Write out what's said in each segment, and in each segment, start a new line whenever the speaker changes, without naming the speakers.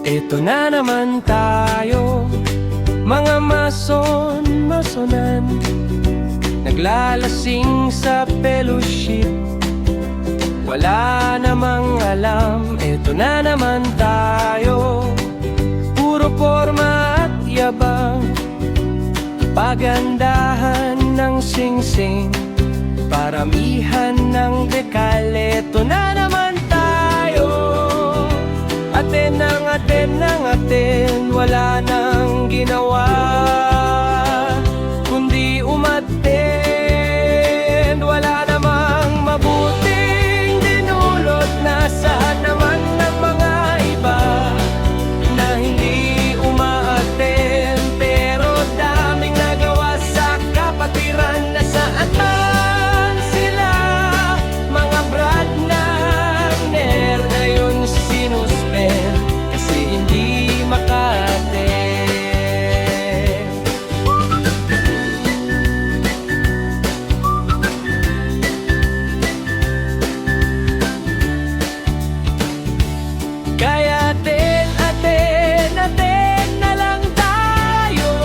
Ito na naman tayo, mga mason-masonan, naglalasing sa fellowship, wala namang alam. Ito na naman tayo, puro porma at yabang, pagandahan ng sing-sing, paramihan ng dekal. Ito na naman tayo, atin ng atin, wala nang ginawa kundi umattend. Wala namang mabuting dinulot, nasaan naman ng mga iba na hindi umaattend. Pero daming nagawa sa kapatiran, nasaan man sila, mga brad ng nerd na yun sinuspend kasi hindi maka-attend. Kaya atin na lang tayo,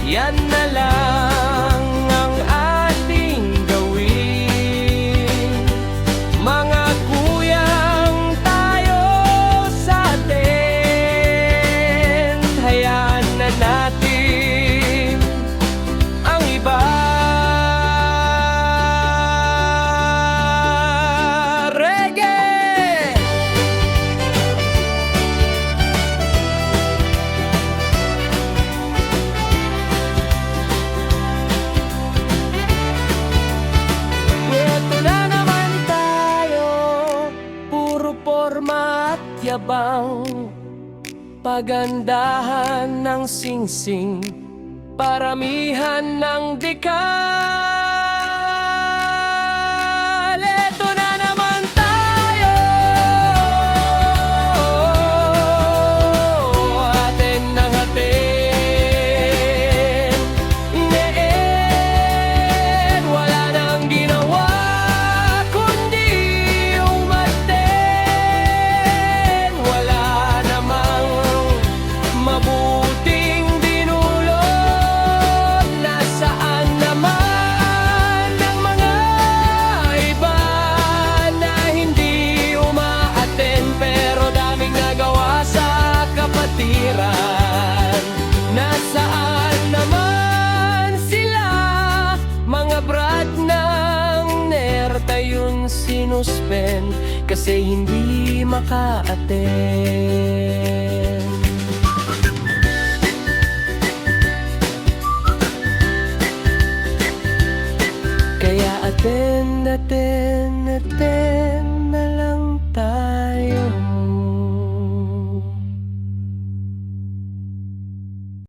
yan na lang ang ating gawin. Mga kuyang tayo sa atin, hayaan na natin ang iba. Reggae! Ito na naman tayo, puro porma at yabang, pagandahan ng sing-sing, paramihan ng dekal. Ito na naman tayo, atin ng atin, ineen, wala nang ginawa kundi umattend. Wala namang mabuting dinulot, nasaan naman ng mga iba na hindi umaattend. Pero daming nagawa sa kapatiran, nasaan naman sila, mga brad ng nerd ayun sinuspend kasi hindi maka-attend. Kaya atin